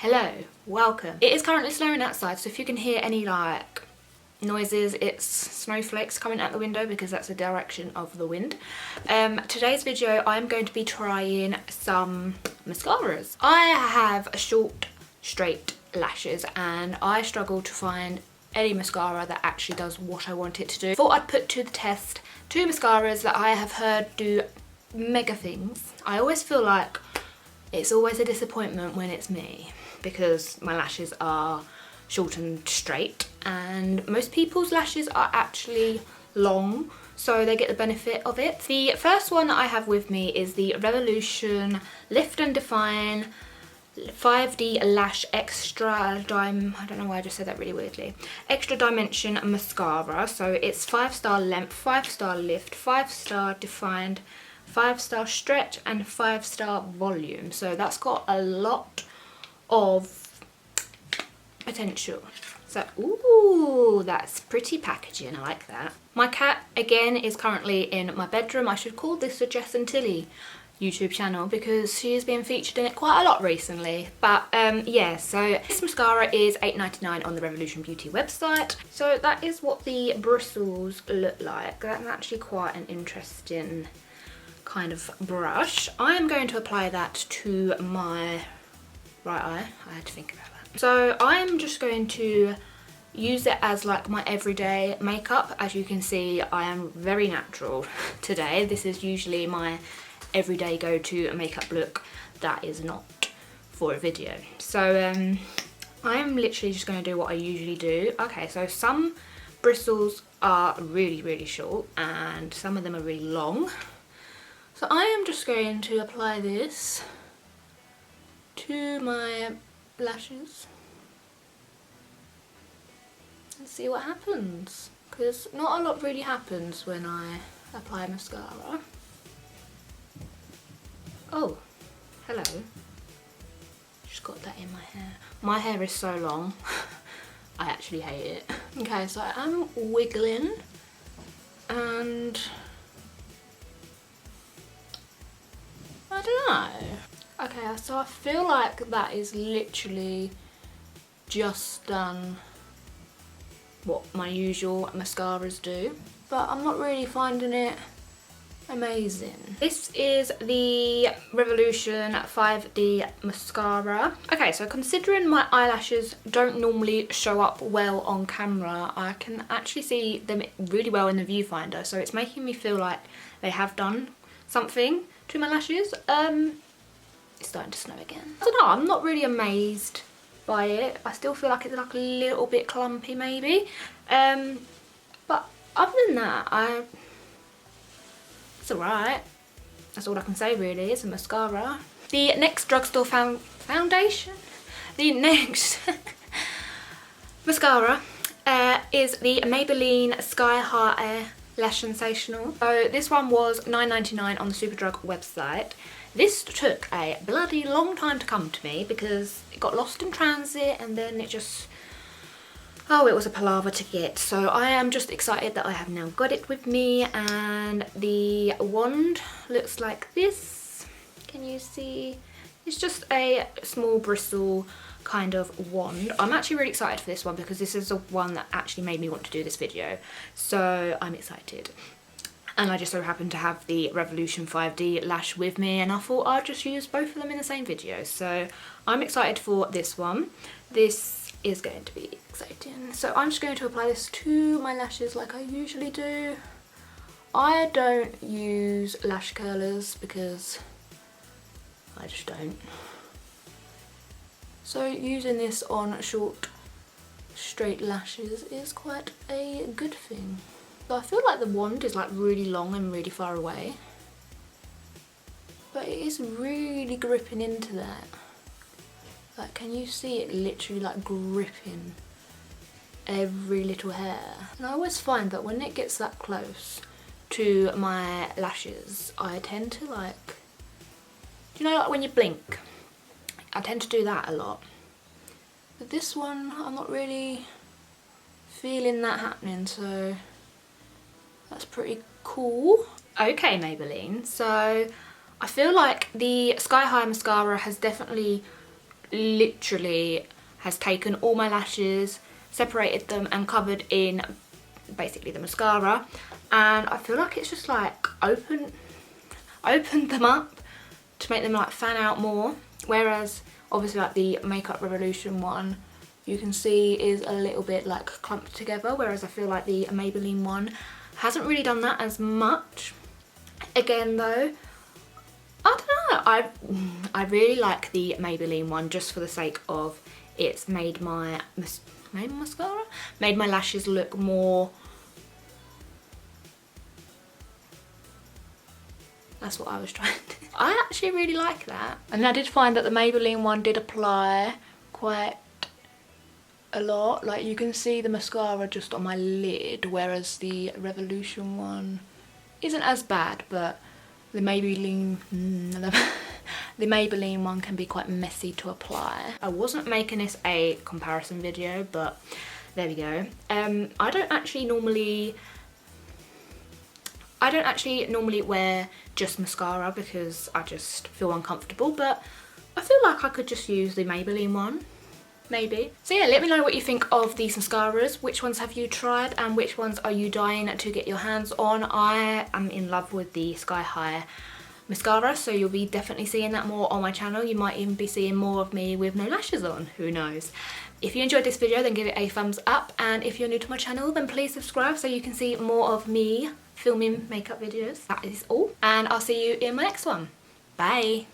Hello, welcome. It is currently snowing outside, so if you can hear any like noises, it's snowflakes coming out the window because that's the direction of the wind. Today's video I'm going to be trying some mascaras. I have short straight lashes and I struggle to find any mascara that actually does what I want it to do. Thought I'd put to the test two mascaras that I have heard do mega things. I always feel like it's always a disappointment when it's me because my lashes are short and straight and most people's lashes are actually long, so they get the benefit of it. The first one that I have with me is the Revolution Lift and Define 5D Lash I don't know why I just said that really weirdly. Extra Dimension Mascara. So it's 5-star length, 5-star lift, 5-star defined, 5-star stretch and 5-star volume. So that's got a lot of potential. So, ooh, that's pretty packaging. I like that. My cat, again, is currently in my bedroom. I should call this a Jess and Tilly YouTube channel because she has been featured in it quite a lot recently. But yeah, so this mascara is $8.99 on the Revolution Beauty website. So that is what the bristles look like. That's actually quite an interesting kind of brush. I am going to apply that to my right eye. I had to think about that. So I'm just going to use it as like my everyday makeup. As you can see, I am very natural today. This is usually my everyday go-to makeup look that is not for a video. So I'm literally just going to do what I usually do. Okay, so some bristles are really short and some of them are really long. So I am just going to apply this to my lashes and see what happens, because not a lot really happens when I apply mascara. Oh, hello. Just got that in my hair. My hair is so long. I actually hate it. Okay, so I am wiggling and I don't know. Okay, so I feel like that is literally just done what my usual mascaras do, but I'm not really finding it amazing. This is the Revolution 5D mascara. Okay, so considering my eyelashes don't normally show up well on camera, I can actually see them really well in the viewfinder, so it's making me feel like they have done something to my lashes. It's starting to snow again. I don't know, I'm not really amazed by it. I still feel like it's like a little bit clumpy maybe. But other than that, it's alright. That's all I can say really. It's a mascara. The next drugstore foundation, the next mascara is the Maybelline Sky High Lash Sensational. So this one was $9.99 on the Superdrug website. This took a bloody long time to come to me because it got lost in transit and then it just, oh, it was a palaver to get. So I am just excited that I have now got it with me, and the wand looks like this. Can you see? It's just a small bristle kind of wand. I'm actually really excited for this one because this is the one that actually made me want to do this video. So I'm excited. And I just so happened to have the Revolution 5D lash with me and I thought I'd just use both of them in the same video. So I'm excited for this one. This is going to be exciting. So I'm just going to apply this to my lashes like I usually do. I don't use lash curlers because I just don't. So using this on short, straight lashes is quite a good thing. So I feel like the wand is like really long and really far away, but it is really gripping into that. Like, can you see it literally like gripping every little hair? And I always find that when it gets that close to my lashes, I tend to like, do you know like when you blink? I tend to do that a lot. But this one, I'm not really feeling that happening, so that's pretty cool. Okay, Maybelline, so I feel like the Sky High mascara has definitely literally has taken all my lashes, separated them and covered in basically the mascara, and I feel like it's just like opened them up to make them like fan out more, whereas obviously like the Makeup Revolution one you can see is a little bit like clumped together, whereas I feel like the Maybelline one hasn't really done that as much. Again though, I don't know, I really like the Maybelline one just for the sake of it's made my mascara? Made my lashes look more... That's what I was trying to... I actually really like that. And I did find that the Maybelline one did apply quite a lot. Like you can see the mascara just on my lid, whereas the Revolution one isn't as bad, but the Maybelline one can be quite messy to apply. I wasn't making this a comparison video, but there we go. I don't actually normally wear just mascara because I just feel uncomfortable, but I feel like I could just use the Maybelline one, maybe. So yeah, let me know what you think of these mascaras. Which ones have you tried and which ones are you dying to get your hands on? I am in love with the Sky High mascara, so you'll be definitely seeing that more on my channel. You might even be seeing more of me with no lashes on, who knows. If you enjoyed this video, then give it a thumbs up, and if you're new to my channel, then please subscribe so you can see more of me filming makeup videos. That is all, and I'll see you in my next one. Bye.